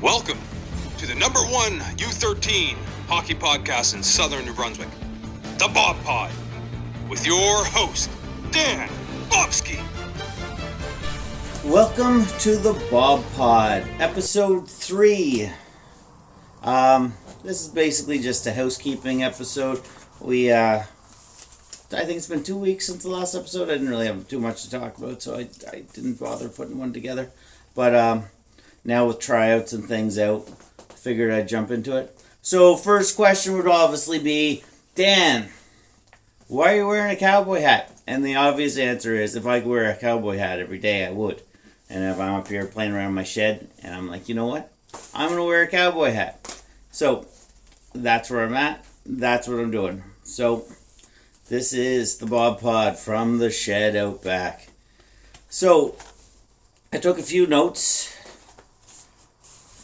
Welcome to the number one U13 hockey podcast in southern New Brunswick, the Bob Pod, with your host, Dan Bobski. Welcome to the Bob Pod, episode 3. This is basically just a housekeeping episode. I think it's been 2 weeks since the last episode. I didn't really have too much to talk about, so I didn't bother putting one together. But now with tryouts and things out, I figured I'd jump into it. So first question would obviously be, Dan, why are you wearing a cowboy hat? And the obvious answer is, if I could wear a cowboy hat every day, I would. And if I'm up here playing around my shed, and I'm like, you know what? I'm going to wear a cowboy hat. So that's where I'm at. That's what I'm doing. So this is the Bob Pod from the shed out back. So I took a few notes.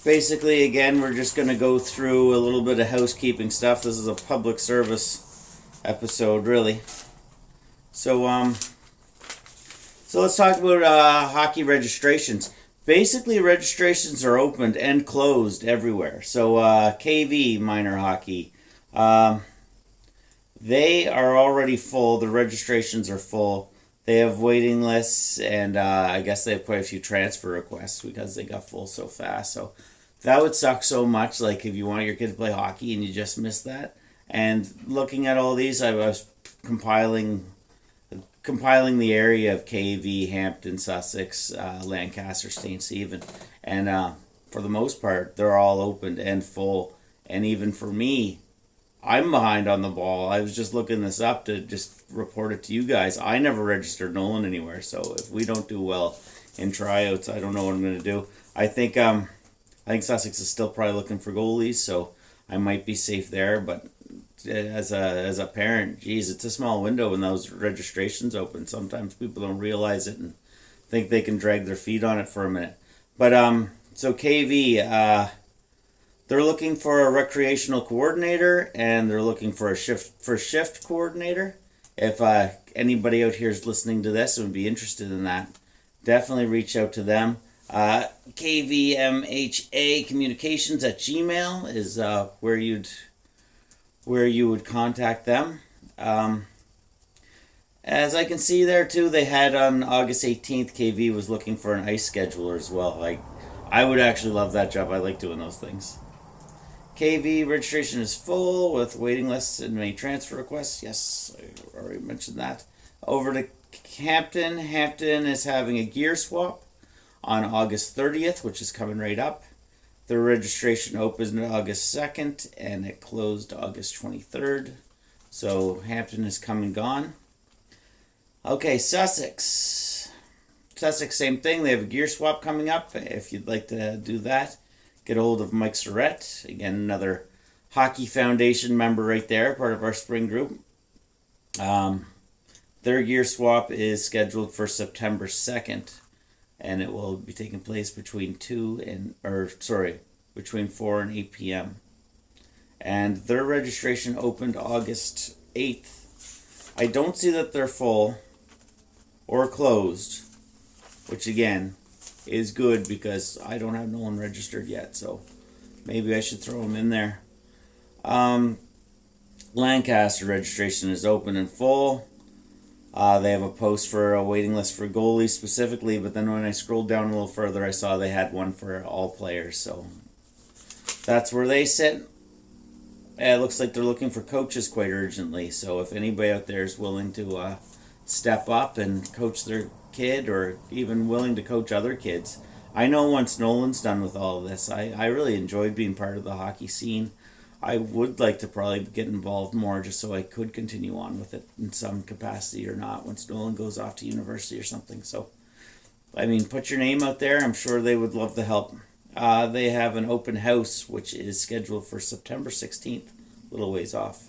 Basically, again, we're just going to go through a little bit of housekeeping stuff. This is a public service episode, really. So let's talk about hockey registrations. Basically, registrations are opened and closed everywhere. So KV minor hockey, they are already full. The registrations are full. They have waiting lists, and I guess they have quite a few transfer requests because they got full so fast. So that would suck so much, like if you want your kid to play hockey and you just missed that. And looking at all these, I was compiling the area of KV, Hampton, Sussex, Lancaster, St. Stephen. And for the most part, they're all opened and full. And even for me, I'm behind on the ball. I was just looking this up to just report it to you guys. I never registered Nolan anywhere, so if we don't do well in tryouts, I don't know what I'm going to do. I think Sussex is still probably looking for goalies, so I might be safe there. But as a parent, geez, it's a small window when those registrations open. Sometimes people don't realize it and think they can drag their feet on it for a minute. But so KV, they're looking for a recreational coordinator, and they're looking for a shift coordinator. If anybody out here is listening to this and would be interested in that, definitely reach out to them. KVMHA Communications at Gmail is where you would contact them. As I can see there too, they had on August 18th, KV was looking for an ice scheduler as well. I would actually love that job. I like doing those things. KV registration is full with waiting lists and many transfer requests. Yes, I already mentioned that. Over to Hampton. Hampton is having a gear swap on August 30th, which is coming right up. The registration opened August 2nd and it closed August 23rd. So Hampton is come and gone. Okay, Sussex. Sussex, same thing. They have a gear swap coming up. If you'd like to do that, get a hold of Mike Surrett. Again, another Hockey Foundation member right there, part of our spring group. Their gear swap is scheduled for September 2nd. And it will be taking place between 4 and 8 p.m. And their registration opened August 8th. I don't see that they're full or closed, which again is good because I don't have no one registered yet, so maybe I should throw them in there. Lancaster registration is open and full. They have a post for a waiting list for goalies specifically, but then when I scrolled down a little further, I saw they had one for all players, so that's where they sit. It looks like they're looking for coaches quite urgently, so if anybody out there is willing to step up and coach their kid, or even willing to coach other kids. I know once Nolan's done with all of this, I really enjoyed being part of the hockey scene. I would like to probably get involved more just so I could continue on with it in some capacity or not once Nolan goes off to university or something. So, I mean, put your name out there. I'm sure they would love the help. They have an open house, which is scheduled for September 16th, a little ways off.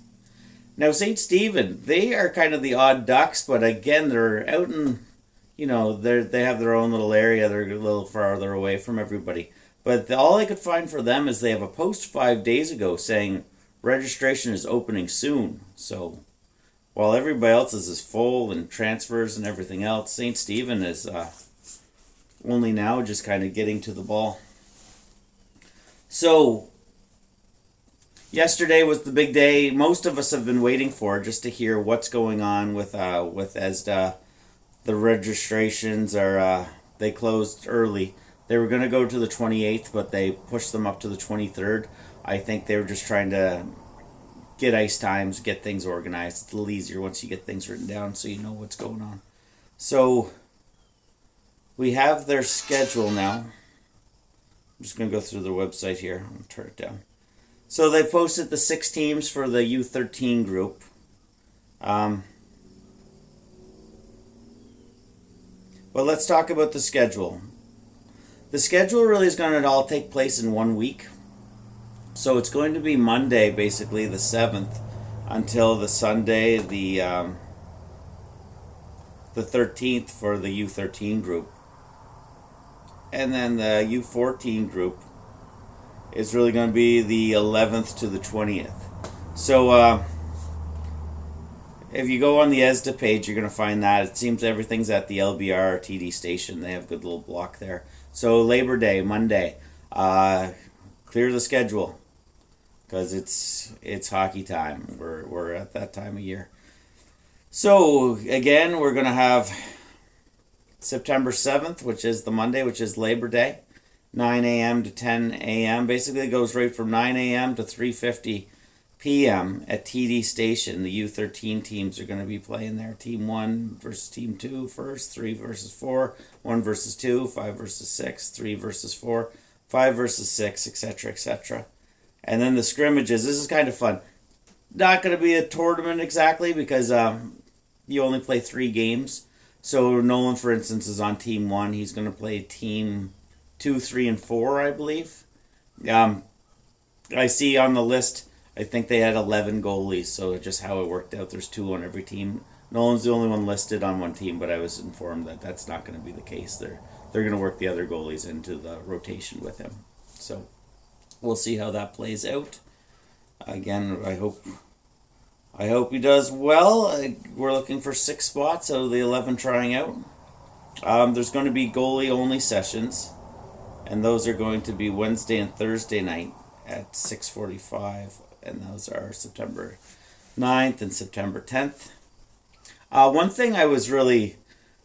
Now, St. Stephen, they are kind of the odd ducks, but again, they're out in, they have their own little area. They're a little farther away from everybody. But all I could find for them is they have a post 5 days ago saying registration is opening soon. So while everybody else's is full and transfers and everything else, St. Stephen is only now just kind of getting to the ball. So yesterday was the big day. Most of us have been waiting for just to hear what's going on with ESDA. The registrations are they closed early. They were going to go to the 28th, but they pushed them up to the 23rd. I think they were just trying to get ice times, get things organized. It's a little easier once you get things written down so you know what's going on. So we have their schedule now. I'm just going to go through their website here. I'm going to turn it down. So they posted the 6 teams for the U13 group. But let's talk about the schedule. The schedule really is going to all take place in 1 week. So it's going to be Monday, basically, the 7th, until the Sunday, the 13th for the U13 group. And then the U14 group is really going to be the 11th to the 20th. So if you go on the ESDA page, you're going to find that. It seems everything's at the LBR or TD station. They have a good little block there. So Labor Day, Monday, clear the schedule because it's hockey time. We're at that time of year. So again, we're going to have September 7th, which is the Monday, which is Labor Day, 9 a.m. to 10 a.m. Basically, it goes right from 9 a.m. to 3:50 p.m. at TD Station. The U13 teams are going to be playing there. Team 1 versus Team 2 first, 3 versus 4, 1 versus 2, 5 versus 6, 3 versus 4, 5 versus 6, etc., etc. And then the scrimmages. This is kind of fun. Not going to be a tournament exactly because you only play 3 games. So Nolan, for instance, is on Team 1. He's going to play Team 2, 3, and 4, I believe. I see on the list, I think they had 11 goalies, so just how it worked out. There's 2 on every team. Nolan's the only one listed on one team, but I was informed that that's not going to be the case. They're going to work the other goalies into the rotation with him. So we'll see how that plays out. Again, I hope he does well. We're looking for 6 spots out of the 11 trying out. There's going to be goalie-only sessions, and those are going to be Wednesday and Thursday night at 6:45, and those are September 9th and September 10th. One thing I was really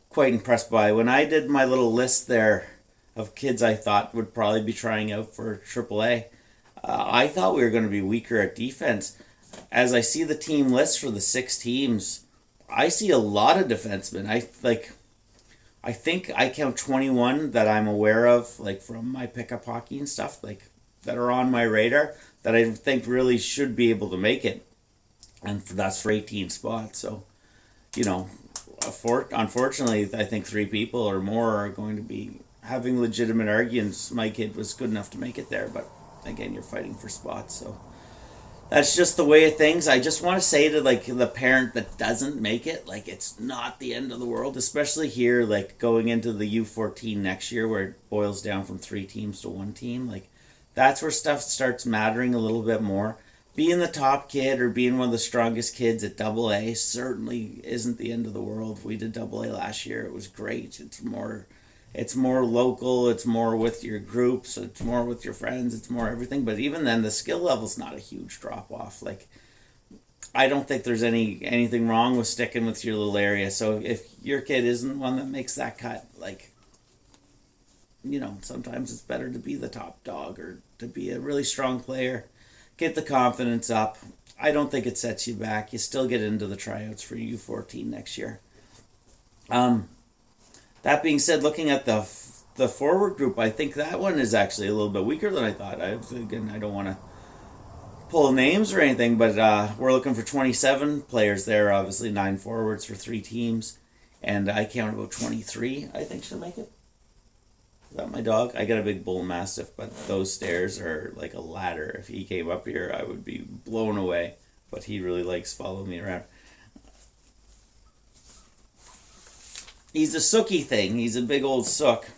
quite impressed by, when I did my little list there of kids I thought would probably be trying out for AAA, I thought we were going to be weaker at defense. As I see the team list for the 6 teams, I see a lot of defensemen. I think I count 21 that I'm aware of, like from my pickup hockey and stuff, like that are on my radar that I think really should be able to make it, and that's for 18 spots. So, you know, unfortunately, I think 3 people or more are going to be having legitimate arguments. My kid was good enough to make it there, but again, you're fighting for spots, so. That's just the way of things. I just want to say to like the parent that doesn't make it, like it's not the end of the world, especially here, like going into the U14 next year where it boils down from 3 teams to 1 team. Like that's where stuff starts mattering a little bit more. Being the top kid or being one of the strongest kids at AA certainly isn't the end of the world. We did AA last year. It was great. It's more local, it's more with your groups, it's more with your friends, it's more everything. But even then, the skill level's not a huge drop-off. Like, I don't think there's anything wrong with sticking with your little area. So if your kid isn't one that makes that cut, like, you know, sometimes it's better to be the top dog or to be a really strong player. Get the confidence up. I don't think it sets you back. You still get into the tryouts for U14 next year. That being said, looking at the forward group, I think that one is actually a little bit weaker than I thought. I don't want to pull names or anything, but we're looking for 27 players there. Obviously, 9 forwards for 3 teams, and I count about 23. I think should make it. Is that my dog? I got a big bull mastiff, but those stairs are like a ladder. If he came up here, I would be blown away. But he really likes following me around. He's a sooky thing. He's a big old sook.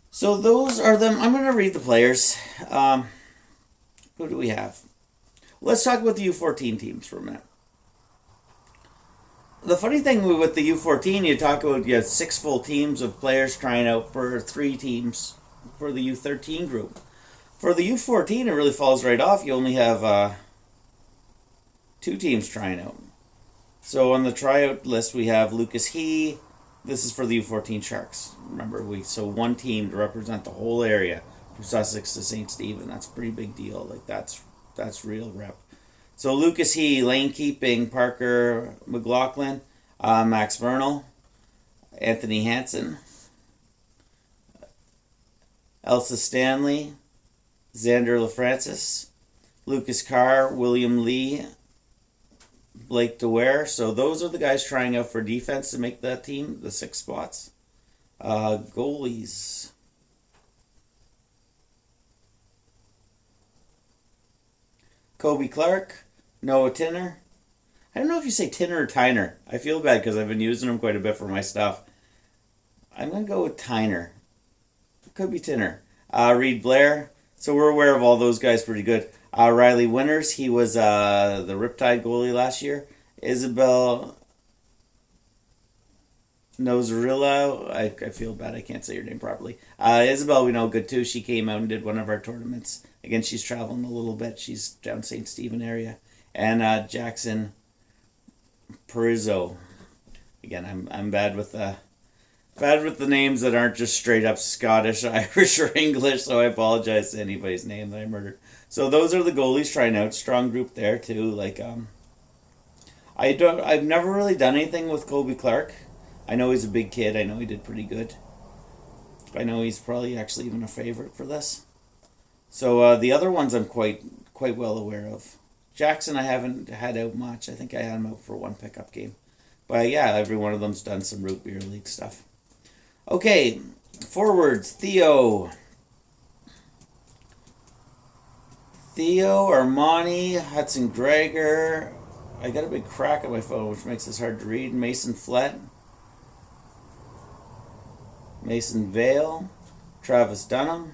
So those are them. I'm going to read the players. Who do we have? Let's talk about the U14 teams for a minute. The funny thing with the U14, you talk about you have 6 full teams of players trying out for 3 teams for the U13 group. For the U14, it really falls right off. You only have 2 teams trying out. So on the tryout list, we have Lucas He. This is for the U14 Sharks. Remember, so 1 team to represent the whole area from Sussex to St. Stephen. That's a pretty big deal. Like that's real rep. So Lucas He, lane keeping, Parker McLaughlin, Max Vernal, Anthony Hansen, Elsa Stanley, Xander LaFrancis, Lucas Carr, William Lee, Blake DeWare. So those are the guys trying out for defense to make that team, the 6 spots. Goalies. Kobe Clark, Noah Tinner. I don't know if you say Tinner or Tyner. I feel bad because I've been using them quite a bit for my stuff. I'm going to go with Tyner. It could be Tinner. Reed Blair. So we're aware of all those guys pretty good. Riley Winters. He was the Riptide goalie last year. Isabel Nozarilla. I feel bad. I can't say your name properly. Isabel we know good too. She came out and did one of our tournaments. Again, she's traveling a little bit. She's down St. Stephen area. And Jackson Perizzo. Again, I'm bad with the names that aren't just straight up Scottish, Irish, or English. So I apologize to anybody's name that I murdered. So those are the goalies trying out. Strong group there too. Like I've never really done anything with Kobe Clark. I know he's a big kid. I know he did pretty good. I know he's probably actually even a favorite for this. So the other ones I'm quite well aware of. Jackson I haven't had out much. I think I had him out for 1 pickup game. But yeah, every one of them's done some root beer league stuff. Okay, forwards. Theo, Armani, Hudson Gregor. I got a big crack on my phone, which makes this hard to read. Mason Flett, Mason Vale, Travis Dunham,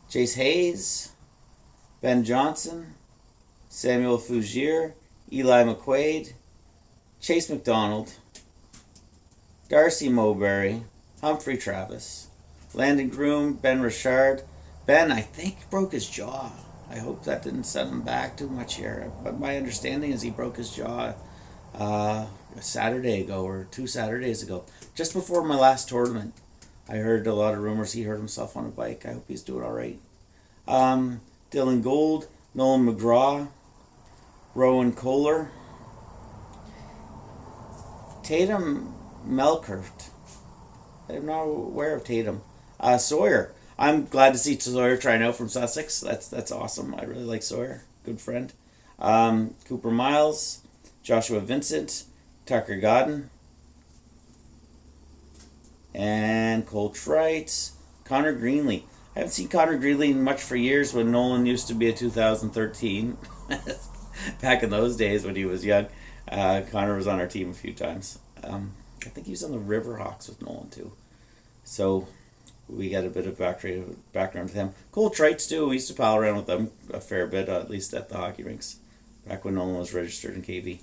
Chase Hayes, Ben Johnson, Samuel Fougier, Eli McQuaid, Chase McDonald, Darcy Mowberry, Humphrey Travis, Landon Groom, Ben Richard. Ben, I think, broke his jaw. I hope that didn't set him back too much here. But my understanding is he broke his jaw a Saturday ago or 2 Saturdays ago, just before my last tournament. I heard a lot of rumors he hurt himself on a bike. I hope he's doing all right. Dylan Gould, Nolan McGraw, Rowan Kohler, Tatum Melkert. I'm not aware of Tatum. Sawyer. I'm glad to see Sawyer trying out from Sussex. That's awesome. I really like Sawyer. Good friend. Cooper Miles, Joshua Vincent, Tucker Godden, and Cole Trite, Connor Greenlee. I haven't seen Connor Greenlee much for years when Nolan used to be a 2013. Back in those days when he was young. Connor was on our team a few times. I think he was on the Riverhawks with Nolan too. So we got a bit of background with him. Cole Trites too. We used to pal around with them a fair bit, at least at the hockey rinks, back when Nolan was registered in KV.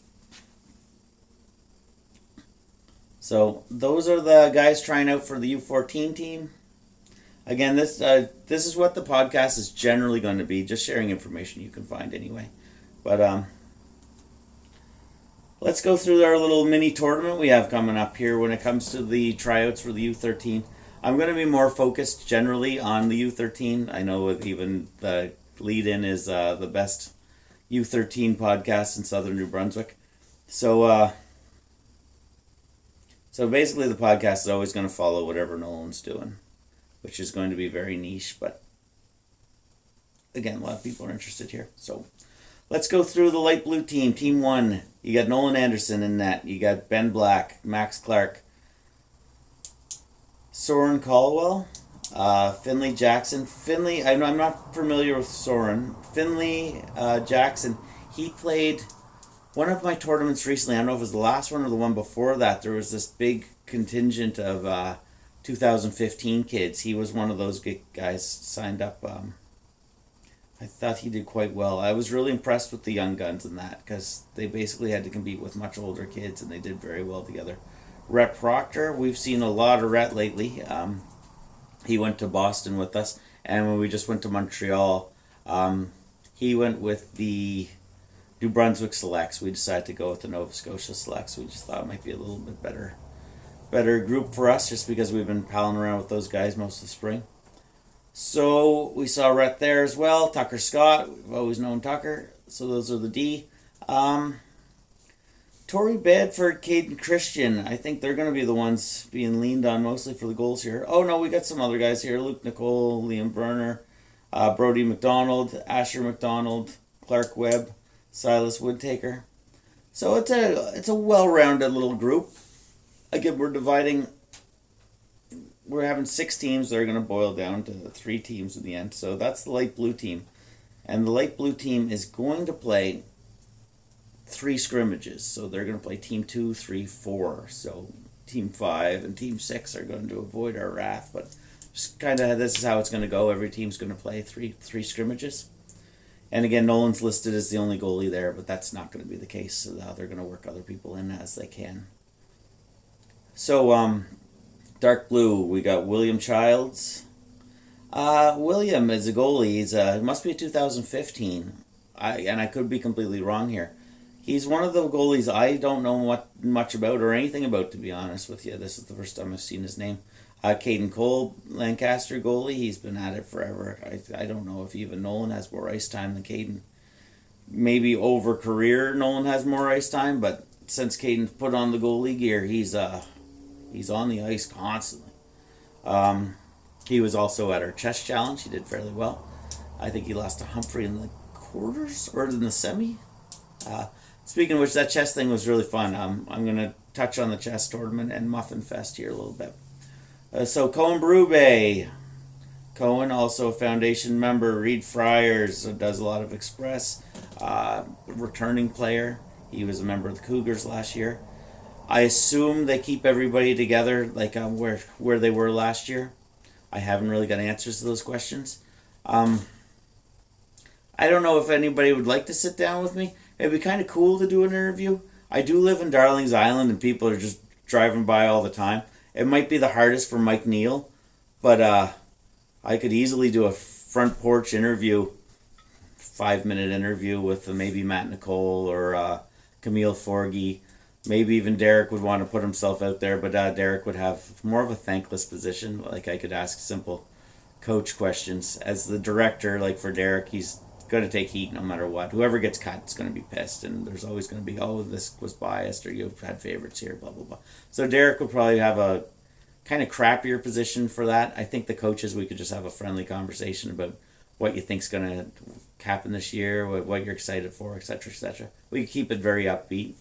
So those are the guys trying out for the U14 team. Again, this is what the podcast is generally going to be, just sharing information you can find anyway. But let's go through our little mini tournament we have coming up here when it comes to the tryouts for the U13. I'm going to be more focused generally on the U13. I know even the lead-in is the best U13 podcast in southern New Brunswick. So basically the podcast is always going to follow whatever Nolan's doing, which is going to be very niche, but again, a lot of people are interested here. So let's go through the light blue team. Team 1, you got Nolan Anderson in net. You got Ben Black, Max Clark, Soren Caldwell, Finley Jackson. Finley, I'm not familiar with Soren. Finley Jackson, he played one of my tournaments recently. I don't know if it was the last one or the one before that. There was this big contingent of 2015 kids. He was one of those guys signed up. I thought he did quite well. I was really impressed with the young guns in that because they basically had to compete with much older kids and they did very well together. Rhett Proctor, we've seen a lot of Rhett lately. He went to Boston with us, and when we just went to Montreal, he went with the New Brunswick Selects. We decided to go with the Nova Scotia Selects. We just thought it might be a little bit better group for us, just because we've been palling around with those guys most of the spring. So we saw Rhett there as well. Tucker Scott, we've always known Tucker. So those are the D. Torrey Bedford, Caden Christian. I think they're going to be the ones being leaned on mostly for the goals here. Oh no, we got some other guys here. Luke Nicole, Liam Berner, Brody McDonald, Asher McDonald, Clark Webb, Silas Woodtaker. So it's a well-rounded little group. Again, we're having 6 teams that are going to boil down to 3 teams in the end. So that's the light blue team. And the light blue team is going to play 3 scrimmages. So they're going to play team 2, 3, 4. So team 5 and team 6 are going to avoid our wrath. But just kind of this is how it's going to go. Every team's going to play three scrimmages. And again, Nolan's listed as the only goalie there, but that's not going to be the case. So they're going to work other people in as they can. So, dark blue, we got William Childs. William is a goalie. He must be a 2015. I could be completely wrong here. He's one of the goalies I don't know much about or anything about, to be honest with you. This is the first time I've seen his name. Caden Cole, Lancaster goalie. He's been at it forever. I don't know if even Nolan has more ice time than Caden. Maybe over career, Nolan has more ice time, but since Caden's put on the goalie gear, he's on the ice constantly. He was also at our chess challenge. He did fairly well. I think he lost to Humphrey in the quarters or in the semi. Speaking of which, that chess thing was really fun. I'm going to touch on the chess tournament and Muffin Fest here a little bit. So Cohen Berube. Cohen, also a foundation member. Reed Friars, does a lot of Express. Returning player. He was a member of the Cougars last year. I assume they keep everybody together like where they were last year. I haven't really got answers to those questions. I don't know if anybody would like to sit down with me. It'd be kind of cool to do an interview. I do live in Darlings Island and people are just driving by all the time. It might be the hardest for Mike Neal, but I could easily do a front porch interview, 5-minute interview with maybe Matt Nicole or Camille Forgy. Maybe even Derek would want to put himself out there, but Derek would have more of a thankless position. Like I could ask simple coach questions. As the director, like for Derek, he's going to take heat no matter what. Whoever gets cut is going to be pissed, and there's always going to be, oh, this was biased, or you've had favorites here, blah, blah, blah. So Derek would probably have a kind of crappier position for that. I think the coaches, we could just have a friendly conversation about what you think's going to happen this year, what you're excited for, etc., etc. We could keep it very upbeat.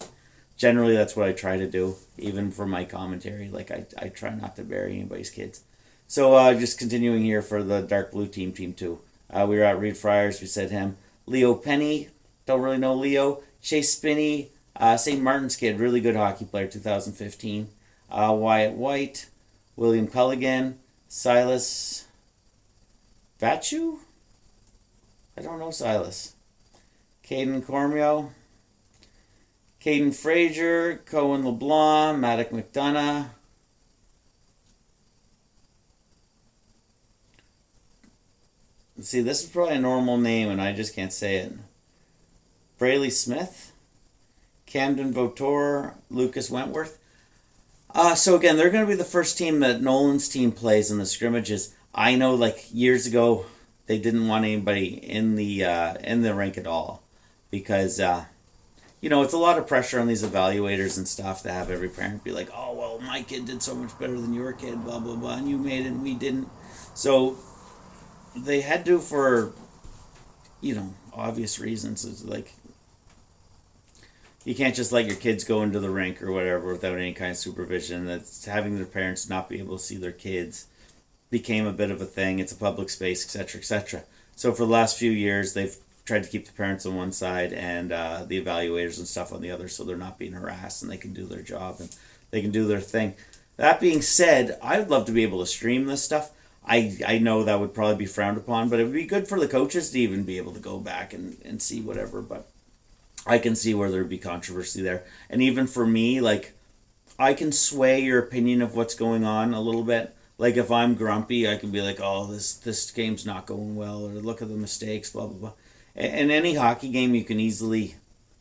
Generally, that's what I try to do, even for my commentary. Like, I try not to bury anybody's kids. So, just continuing here for the dark blue team, team 2. We were at Reed Friars, we said him. Leo Penny, don't really know Leo. Chase Spinney, St. Martin's kid, really good hockey player, 2015. Wyatt White, William Culligan, Silas Vachu? I don't know Silas. Caden Cormio, Caden Frazier, Cohen LeBlanc, Maddock McDonough. Let's see, this is probably a normal name and I just can't say it. Brayley Smith, Camden Votor, Lucas Wentworth. So again, they're going to be the first team that Nolan's team plays in the scrimmages. I know, like years ago, they didn't want anybody in the rink at all because it's a lot of pressure on these evaluators and stuff to have every parent be like, oh well, my kid did so much better than your kid, blah blah blah, and you made it and we didn't. So they had to, for obvious reasons. It's like you can't just let your kids go into the rink or whatever without any kind of supervision. That's having their parents not be able to see their kids became a bit of a thing. It's a public space, etc., etc. So for the last few years, they've tried to keep the parents on one side and the evaluators and stuff on the other, so they're not being harassed and they can do their job and they can do their thing. That being said, I would love to be able to stream this stuff. I know that would probably be frowned upon, but it would be good for the coaches to even be able to go back and see whatever. But I can see where there'd be controversy there. And even for me, like, I can sway your opinion of what's going on a little bit. Like if I'm grumpy, I can be like, "Oh, this game's not going well," or "Look at the mistakes," blah blah blah. In any hockey game, you can easily,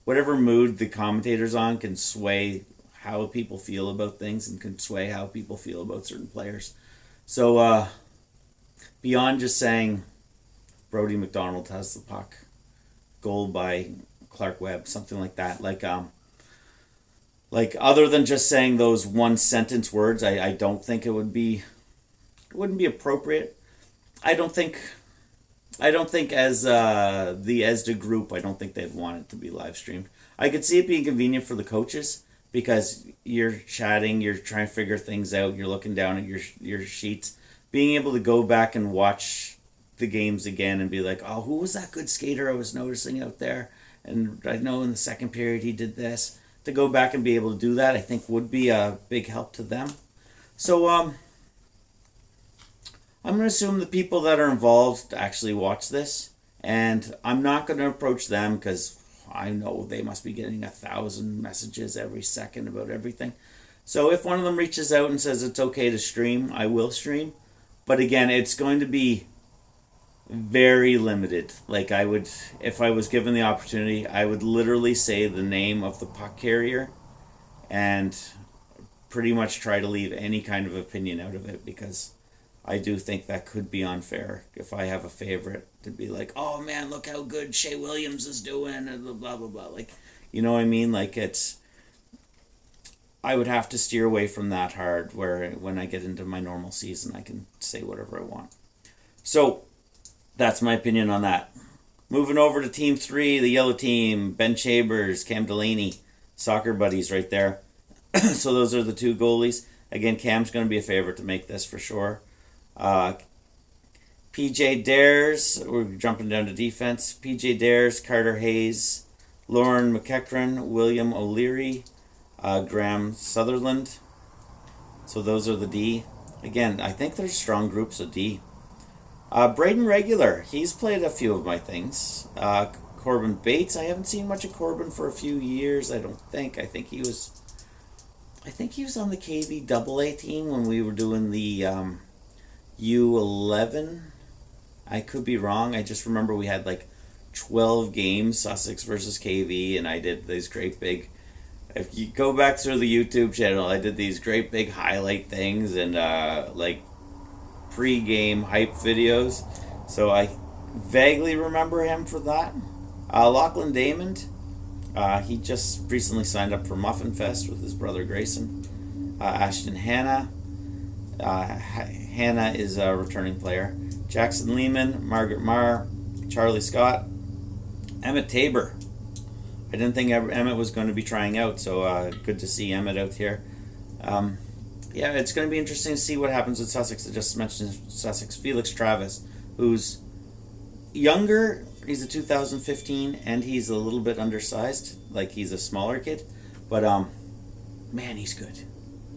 whatever mood the commentator's on, can sway how people feel about things and can sway how people feel about certain players. So beyond just saying Brody McDonald has the puck, goal by Clark Webb, something like that, like other than just saying those one sentence words, I don't think it wouldn't be appropriate. I don't think as the ESDA group, I don't think they'd want it to be live streamed. I could see it being convenient for the coaches because you're chatting, you're trying to figure things out, you're looking down at your sheets, being able to go back and watch the games again and be like, "Oh, who was that good skater I was noticing out there? And I know in the second period he did this." To go back and be able to do that, I think would be a big help to them. So I'm going to assume the people that are involved actually watch this, and I'm not going to approach them because I know they must be getting 1,000 messages every second about everything. So if one of them reaches out and says it's okay to stream, I will stream. But again, it's going to be very limited. Like I would, if I was given the opportunity, I would literally say the name of the puck carrier and pretty much try to leave any kind of opinion out of it, because I do think that could be unfair. If I have a favorite, to be like, "Oh man, look how good Shea Williams is doing," and blah blah blah. Like, you know what I mean? Like I would have to steer away from that hard. Where when I get into my normal season, I can say whatever I want. So that's my opinion on that. Moving over to Team 3, the yellow team, Ben Chambers, Cam Delaney, soccer buddies right there. So those are the two goalies. Again, Cam's going to be a favorite to make this for sure. PJ Dares, we're jumping down to defense. PJ Dares, Carter Hayes, Lauren McEachran, William O'Leary, Graham Sutherland. So those are the D. Again, I think there's strong groups of D. Braden Regular, he's played a few of my things. Corbin Bates, I haven't seen much of Corbin for a few years, I don't think. I think he was on the KV AA team when we were doing the U11. I could be wrong. I just remember we had like 12 games, Sussex versus KV, and I did these great big, if you go back through the YouTube channel, I did these great big highlight things and like pre-game hype videos. So I vaguely remember him for that. Lachlan Damon, he just recently signed up for Muffin Fest with his brother Grayson. Ashton Hanna. Hannah is a returning player. Jackson Lehman, Margaret Marr, Charlie Scott, Emmett Tabor. I didn't think Emmett was going to be trying out, so good to see Emmett out here. Yeah, it's going to be interesting to see what happens with Sussex. I just mentioned Sussex. Felix Travis, who's younger. He's a 2015, and he's a little bit undersized. Like, he's a smaller kid. But, man, he's good.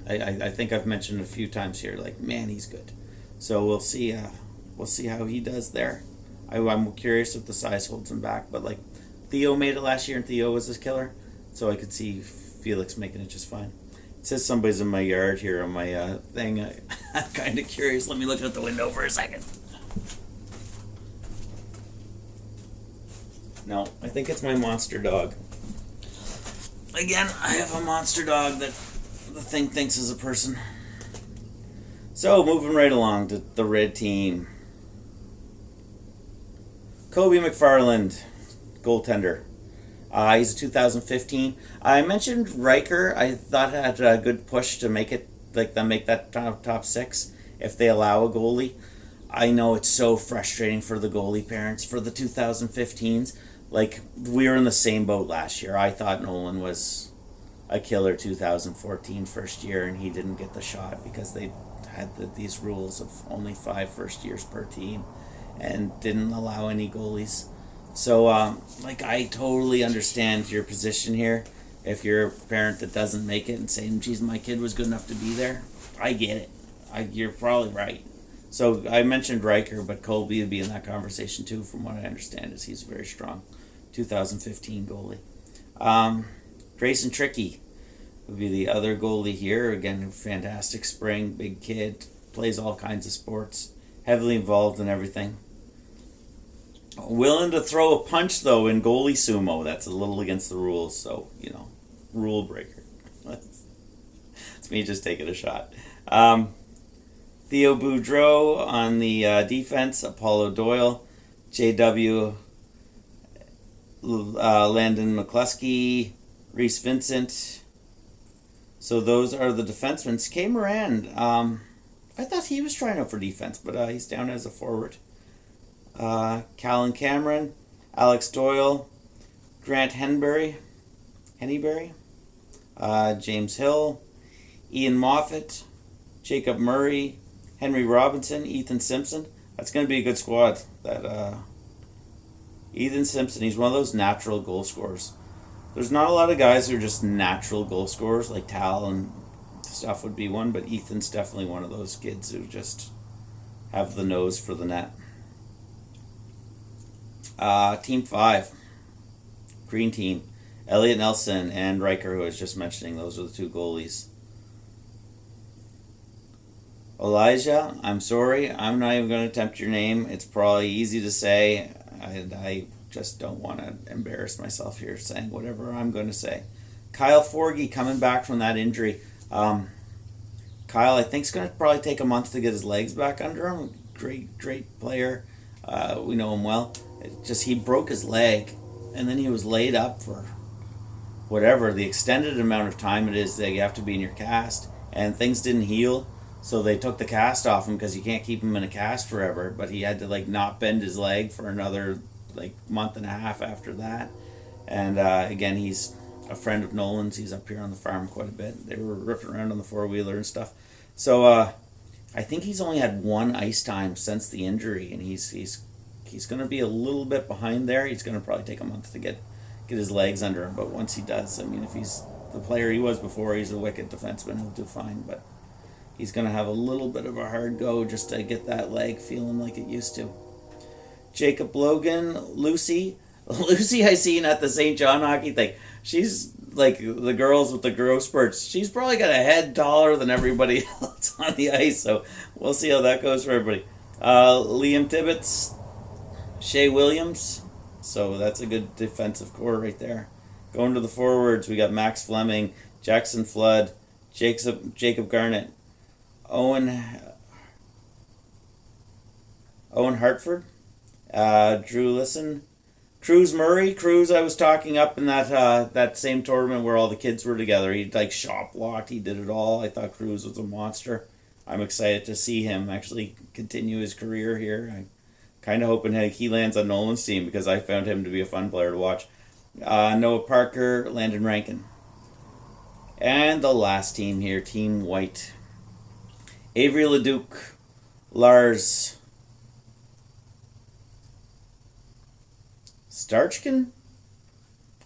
I think I've mentioned a few times here, like, man, he's good. So we'll see how he does there. I'm curious if the size holds him back. But, like, Theo made it last year, and Theo was his killer. So I could see Felix making it just fine. It says somebody's in my yard here on my thing. I'm kind of curious. Let me look out the window for a second. No, I think it's my monster dog. Again, I have a monster dog that the thing thinks is a person. So, moving right along to the red team. Kobe McFarland, goaltender. He's a 2015. I mentioned Riker. I thought had a good push to make it, like, make that top six if they allow a goalie. I know it's so frustrating for the goalie parents for the 2015s. Like, we were in the same boat last year. I thought Nolan was a killer 2014 first year, and he didn't get the shot because they had these rules of only 5 first years per team and didn't allow any goalies. So, like, I totally understand your position here. If you're a parent that doesn't make it and saying, geez, my kid was good enough to be there, I get it. You're probably right. So I mentioned Riker, but Colby would be in that conversation too, from what I understand, is he's very strong. 2015 goalie. Grayson Trickey would be the other goalie here. Again, fantastic spring, big kid, plays all kinds of sports, heavily involved in everything. Willing to throw a punch, though, in goalie sumo. That's a little against the rules, so, rule breaker. It's me just taking a shot. Theo Boudreau on the defense, Apollo Doyle, J.W. Landon McCluskey, Reese Vincent. So those are the defensemen. Kay Moran, I thought he was trying out for defense, but he's down as a forward. Callan Cameron, Alex Doyle, Grant Henbury, James Hill, Ian Moffat, Jacob Murray, Henry Robinson, Ethan Simpson. That's going to be a good squad. That Ethan Simpson, he's one of those natural goal scorers. There's not a lot of guys who are just natural goal scorers, like Tal and stuff would be one, but Ethan's definitely one of those kids who just have the nose for the net. Team 5, Green Team, Elliot Nelson and Riker, who I was just mentioning. Those are the two goalies. Elijah, I'm sorry, I'm not even going to attempt your name. It's probably easy to say, and I just don't want to embarrass myself here saying whatever I'm going to say. Kyle Forgy coming back from that injury. Kyle, I think, is going to probably take a month to get his legs back under him. Great player. We know him well. He broke his leg, and then he was laid up for whatever the extended amount of time it is that you have to be in your cast, and things didn't heal, so they took the cast off him because you can't keep him in a cast forever. But he had to not bend his leg for another month and a half after that. And again, he's a friend of Nolan's. He's up here on the farm quite a bit. They were ripping around on the 4-wheeler and stuff. So I think he's only had one ice time since the injury, and he's going to be a little bit behind there. He's going to probably take a month to get his legs under him. But once he does, if he's the player he was before, he's a wicked defenseman. He'll do fine. But he's going to have a little bit of a hard go just to get that leg feeling like it used to. Jacob Logan, Lucy I seen at the St. John hockey thing. She's like the girls with the growth spurts. She's probably got a head taller than everybody else on the ice. So we'll see how that goes for everybody. Liam Tibbetts, Shea Williams. So that's a good defensive core right there. Going to the forwards, we got Max Fleming, Jackson Flood, Jacob Garnett, Owen Hartford, Drew Lisson, Cruz Murray. Cruz, I was talking up in that same tournament where all the kids were together. He shot blocked. He did it all. I thought Cruz was a monster. I'm excited to see him actually continue his career here. I'm kind of hoping he lands on Nolan's team because I found him to be a fun player to watch. Noah Parker, Landon Rankin. And the last team here, Team White. Avery Leduc, Lars Starchkin?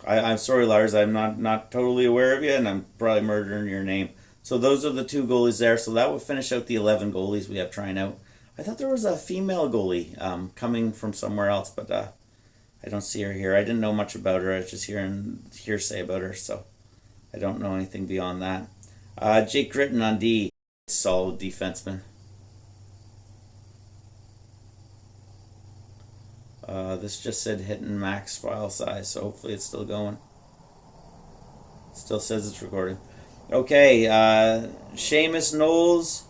I'm sorry, Lars, I'm not totally aware of you, and I'm probably murdering your name. So those are the two goalies there. So that would finish out the 11 goalies we have trying out. I thought there was a female goalie coming from somewhere else, but I don't see her here. I didn't know much about her. I was just hearing hearsay about her, so I don't know anything beyond that. Jake Gritton on D. Solid defenseman. This just said hitting max file size, so hopefully it's still going. It still says it's recording. Okay, Seamus Knowles,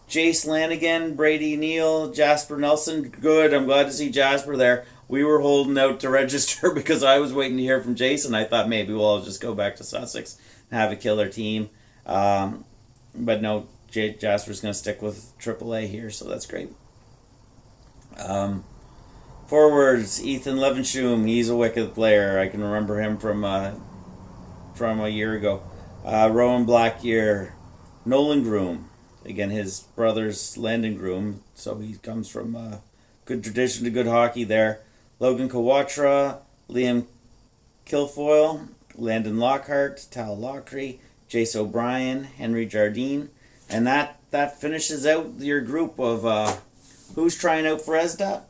Jace Lanigan, Brady Neal, Jasper Nelson. Good, I'm glad to see Jasper there. We were holding out to register because I was waiting to hear from Jason. I thought maybe we'll just go back to Sussex and have a killer team. But no, Jasper's going to stick with AAA here, so that's great. Forwards, Ethan Levenshulme. He's a wicked player. I can remember him from a year ago. Rowan Blackyear, Nolan Groom. Again, his brother's Landon Groom, so he comes from a good tradition to good hockey there. Logan Kawatra, Liam Kilfoyle, Landon Lockhart, Tal Lockery, Jace O'Brien, Henry Jardine. And that finishes out your group of who's trying out for ESDA.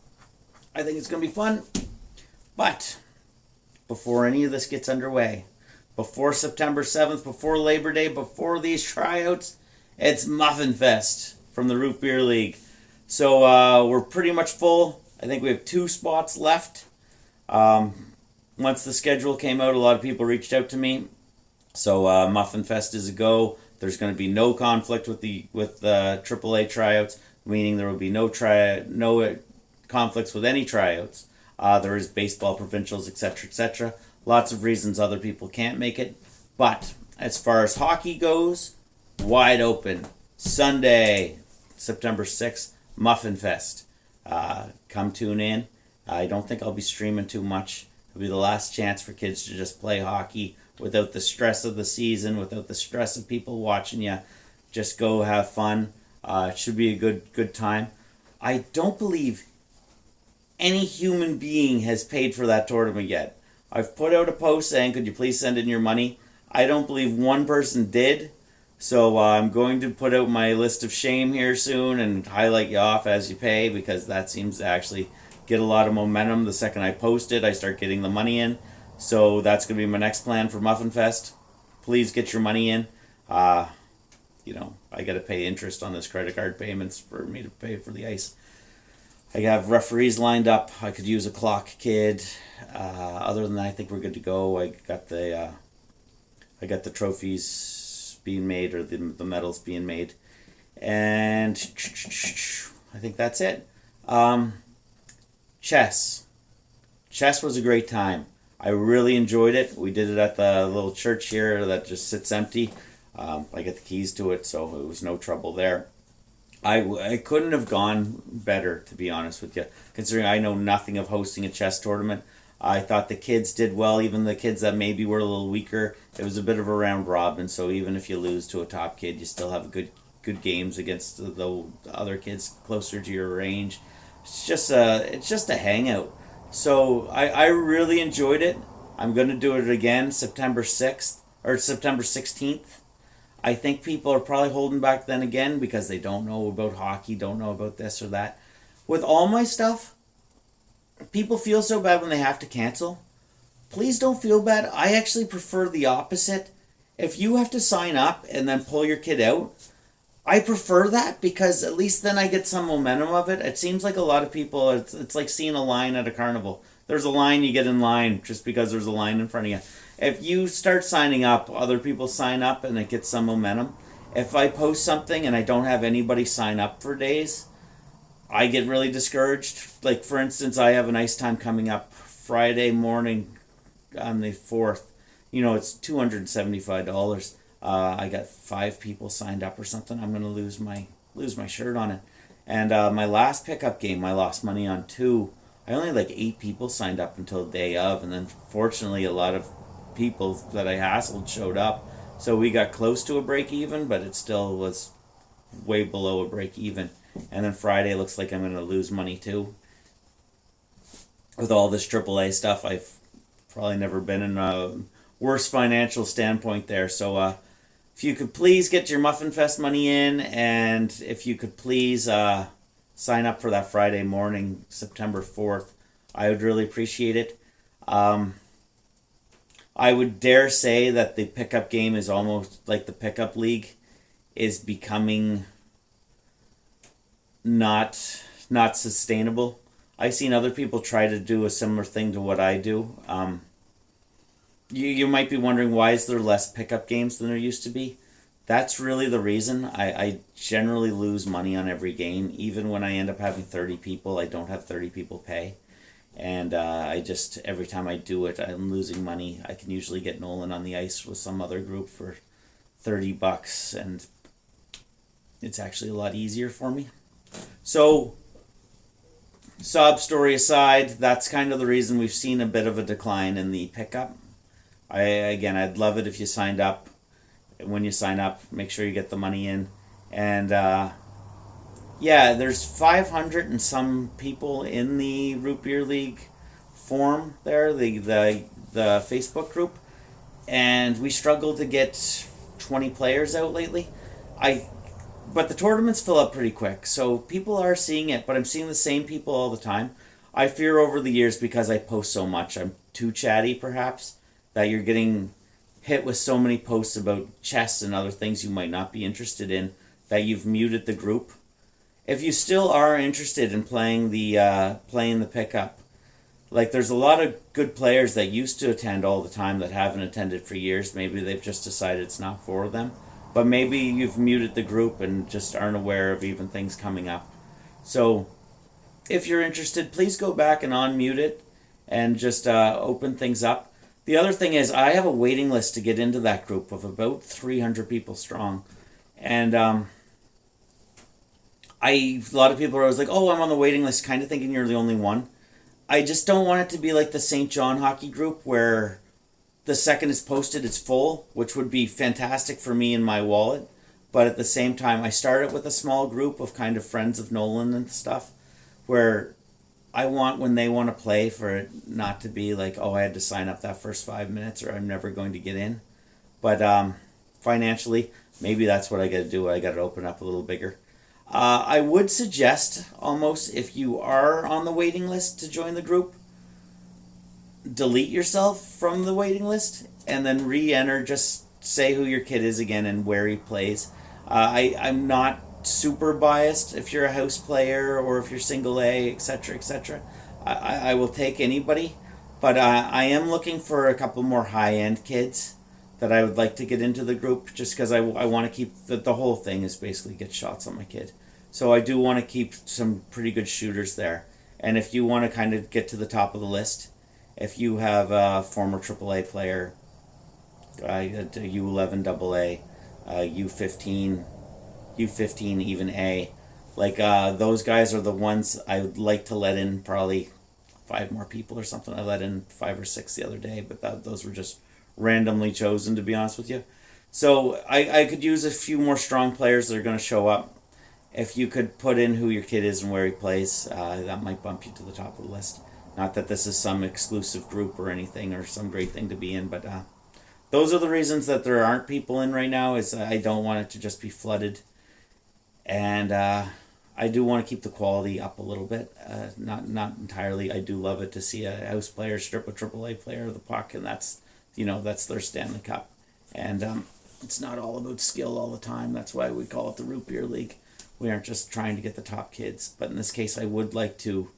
I think it's going to be fun. But before any of this gets underway, before September 7th, before Labor Day, before these tryouts, It's Muffin Fest from the Root Beer League. So we're pretty much full. I think we have 2 spots left. Once the schedule came out, a lot of people reached out to me. So Muffin Fest is a go. There's going to be no conflict with the AAA tryouts, meaning there will be no conflicts with any tryouts. There is baseball provincials, etc., etc. Lots of reasons other people can't make it. But as far as hockey goes, wide open. Sunday, September 6th, Muffin Fest. Come tune in. I don't think I'll be streaming too much. It'll be the last chance for kids to just play hockey without the stress of the season, without the stress of people watching you. Just go have fun. It should be a good time. I don't believe any human being has paid for that tournament yet. I've put out a post saying, could you please send in your money? I don't believe one person did. So I'm going to put out my list of shame here soon and highlight you off as you pay, because that seems to actually get a lot of momentum. The second I post it, I start getting the money in. So that's going to be my next plan for Muffin Fest. Please get your money in. I got to pay interest on this credit card payments for me to pay for the ice. I have referees lined up. I could use a clock kid. Other than that, I think we're good to go. I got the trophies being made, or the medals being made, and I think that's it. Chess was a great time. I really enjoyed it. We did it at the little church here that just sits empty. I got the keys to it, so it was no trouble there. I couldn't have gone better, to be honest with you, considering I know nothing of hosting a chess tournament. I thought the kids did well, even the kids that maybe were a little weaker. It was a bit of a round robin, so even if you lose to a top kid, you still have good games against the other kids closer to your range. It's just a hangout. So I really enjoyed it. I'm going to do it again September 6th or September 16th. I think people are probably holding back then again because they don't know about hockey, don't know about this or that. With all my stuff, people feel so bad when they have to cancel. Please don't feel bad. I actually prefer the opposite. If you have to sign up and then pull your kid out, I prefer that, because at least then I get some momentum of it. It seems like a lot of people, it's like seeing a line at a carnival. There's a line, you get in line just because there's a line in front of you. If you start signing up, other people sign up and it gets some momentum. If I post something and I don't have anybody sign up for days, I get really discouraged. Like, for instance, I have a nice time coming up Friday morning on the 4th. It's $275. I got 5 people signed up or something. I'm going to lose my shirt on it. And my last pickup game, I lost money on 2. I only had like 8 people signed up until the day of. And then fortunately, a lot of people that I hassled showed up. So we got close to a break even, but it still was way below a break even. And then Friday looks like I'm going to lose money too. With all this AAA stuff, I've probably never been in a worse financial standpoint there. So if you could please get your Muffin Fest money in, and if you could please sign up for that Friday morning, September 4th, I would really appreciate it. I would dare say that the pickup game is almost like the pickup league is becoming not sustainable. I've seen other people try to do a similar thing to what I do. You might be wondering, why is there less pickup games than there used to be? That's really the reason. I generally lose money on every game. Even when I end up having 30 people, I don't have 30 people pay. And every time I do it, I'm losing money. I can usually get Nolan on the ice with some other group for $30, and it's actually a lot easier for me. So, sob story aside, that's kind of the reason we've seen a bit of a decline in the pickup. I'd love it if you signed up. When you sign up, make sure you get the money in. And there's 500 and some people in the Root Beer League forum there, the Facebook group, and we struggled to get 20 players out lately. But the tournaments fill up pretty quick, so people are seeing it, but I'm seeing the same people all the time. I fear over the years, because I post so much, I'm too chatty perhaps, that you're getting hit with so many posts about chess and other things you might not be interested in. that you've muted the group. If you still are interested in playing the pickup, like there's a lot of good players that used to attend all the time that haven't attended for years. Maybe they've just decided it's not for them. But maybe you've muted the group and just aren't aware of even things coming up. So if you're interested, please go back and unmute it and just open things up. The other thing is I have a waiting list to get into that group of about 300 people strong. And a lot of people are always like, oh, I'm on the waiting list, kind of thinking you're the only one. I just don't want it to be like the St. John hockey group where the second it's posted, it's full, which would be fantastic for me and my wallet. But at the same time, I started with a small group of kind of friends of Nolan and stuff where I want when they want to play for it not to be like, oh, I had to sign up that first 5 minutes or I'm never going to get in. But financially, maybe that's what I got to do. I got to open up a little bigger. I would suggest almost if you are on the waiting list to join the group, delete yourself from the waiting list and then re-enter. Just say who your kid is again and where he plays. I'm not super biased if you're a house player or if you're single A, etc., etc. I will take anybody, but I am looking for a couple more high-end kids that I would like to get into the group just because I want to keep the whole thing is basically get shots on my kid. So I do want to keep some pretty good shooters there. And if you want to kind of get to the top of the list, if you have a former AAA player, U11 AA, U15, U15 even A, like those guys are the ones I would like to let in probably 5 more people or something. I let in 5 or 6 the other day, but those were just randomly chosen, to be honest with you. So I could use a few more strong players that are going to show up. If you could put in who your kid is and where he plays, that might bump you to the top of the list. Not that this is some exclusive group or anything or some great thing to be in, but those are the reasons that there aren't people in right now. Is I don't want it to just be flooded, and I do want to keep the quality up a little bit. Not entirely. I do love it to see a house player strip a AAA player of the puck, and that's their Stanley Cup. And it's not all about skill all the time. That's why we call it the Root Beer League. We aren't just trying to get the top kids. But in this case, I would like to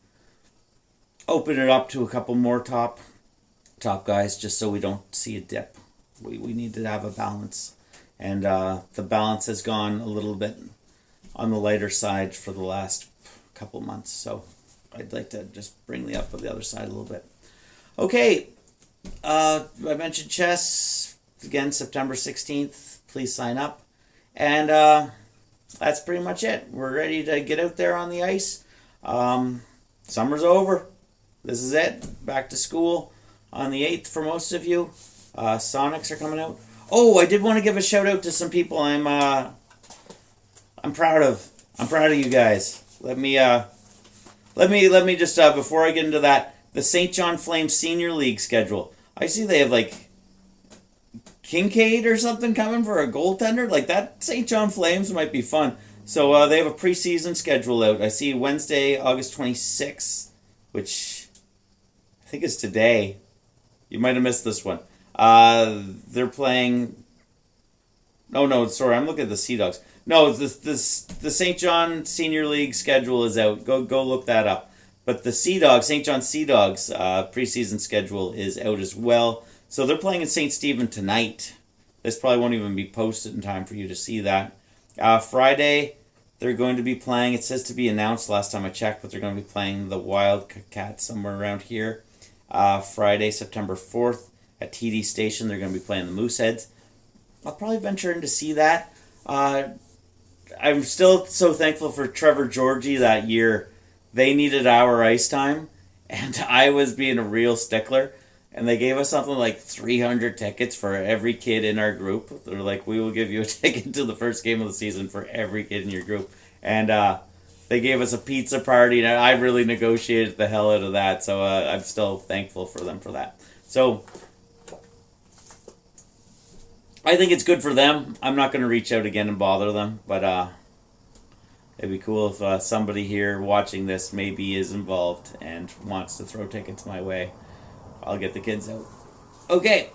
open it up to a couple more top guys just so we don't see a dip. We need to have a balance. And the balance has gone a little bit on the lighter side for the last couple months. So I'd like to just bring the up on the other side a little bit. Okay. I mentioned chess again, September 16th. Please sign up, and that's pretty much it. We're ready to get out there on the ice. Summer's over. This is it. Back to school on the 8th for most of you. Sonics are coming out. Oh, I did want to give a shout out to some people I'm proud of. I'm proud of you guys. Let me just before I get into that. The St. John Flames Senior League schedule. I see they have like Kincaid or something coming for a goaltender. Like that St. John Flames might be fun. So they have a preseason schedule out. I see Wednesday, August 26th, which I think is today. You might have missed this one. They're playing... Oh, no, sorry. I'm looking at the Sea Dogs. No, the St. John Senior League schedule is out. Go look that up. But the Sea Dogs, St. John Sea Dogs preseason schedule is out as well. So they're playing in St. Stephen tonight. This probably won't even be posted in time for you to see that. Friday, they're going to be playing, it says to be announced last time I checked, but they're going to be playing the Wildcats somewhere around here. Friday, September 4th at TD Station, they're going to be playing the Mooseheads. I'll probably venture in to see that. I'm still so thankful for Trevor Georgie that year. They needed our ice time, and I was being a real stickler, and they gave us something like 300 tickets for every kid in our group. They're like, we will give you a ticket to the first game of the season for every kid in your group. And they gave us a pizza party, and I really negotiated the hell out of that, so I'm still thankful for them for that. So I think it's good for them. I'm not going to reach out again and bother them, but it'd be cool if somebody here watching this maybe is involved and wants to throw tickets my way. I'll get the kids out. Okay,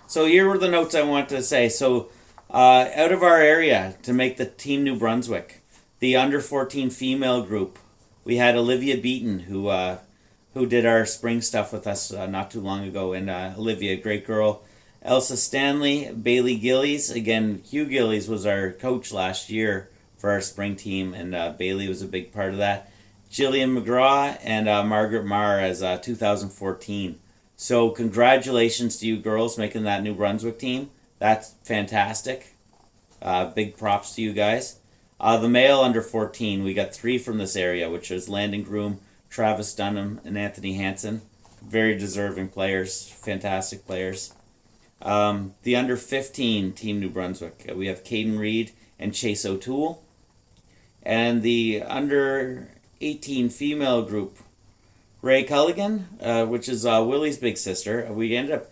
so here were the notes I want to say. So Out of our area to make the Team New Brunswick, the under 14 female group, we had Olivia Beaton who did our spring stuff with us not too long ago, and Olivia, great girl. Elsa Stanley, Bailey Gillies. Again, Hugh Gillies was our coach last year for our spring team, and Bailey was a big part of that. Jillian McGraw and Margaret Marr as 2014. So congratulations to you girls making that New Brunswick team. That's fantastic. Big props to you guys. The male under 14, we got 3 from this area, which is Landon Groom, Travis Dunham, and Anthony Hansen. Very deserving players, fantastic players. The under 15 Team New Brunswick, we have Caden Reed and Chase O'Toole. And the under 18 female group, Ray Culligan, which is Willie's big sister. We ended up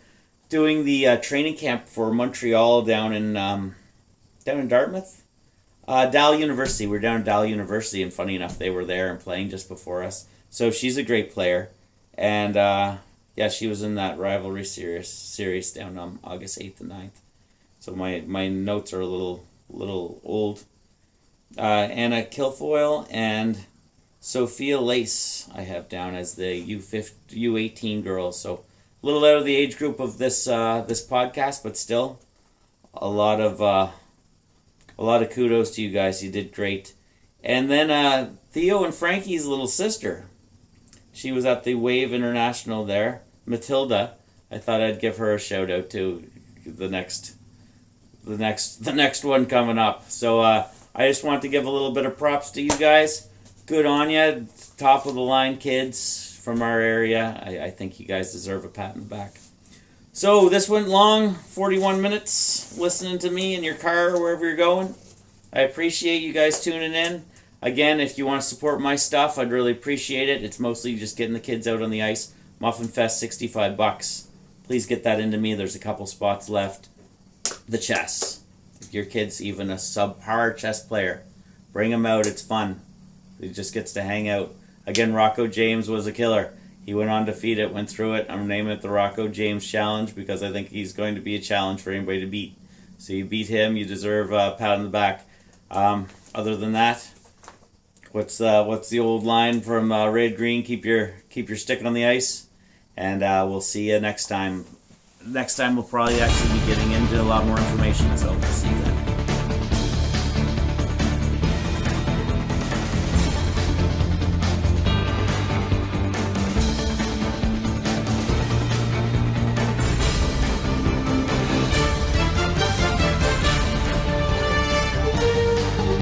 doing the training camp for Montreal down in Dartmouth. Dal University. We're down at Dal University, and funny enough, they were there and playing just before us. So she's a great player, and she was in that rivalry series down on August 8th and 9th. So my notes are a little old. Anna Kilfoyle and Sophia Lace I have down as the U18 girls. So a little out of the age group of this podcast, but still a lot of kudos to you guys. You did great. And then Theo and Frankie's little sister. She was at the Wave International there, Matilda. I thought I'd give her a shout out to the next one coming up. So I just want to give a little bit of props to you guys. Good on you, top of the line kids from our area. I think you guys deserve a pat in the back. So this went long, 41 minutes, listening to me in your car or wherever you're going. I appreciate you guys tuning in. Again, if you want to support my stuff, I'd really appreciate it. It's mostly just getting the kids out on the ice. Muffin Fest, $65. Please get that into me. There's a couple spots left. The chess. If your kid's even a subpar chess player, bring him out. It's fun. He just gets to hang out. Again, Rocco James was a killer. He went on to defeat it, went through it. I'm naming it the Rocco James Challenge because I think he's going to be a challenge for anybody to beat. So you beat him, you deserve a pat on the back. Other than that, what's the old line from Red Green? Keep your stick on the ice, and we'll see you next time. Next time we'll probably actually be getting into a lot more information. So see you.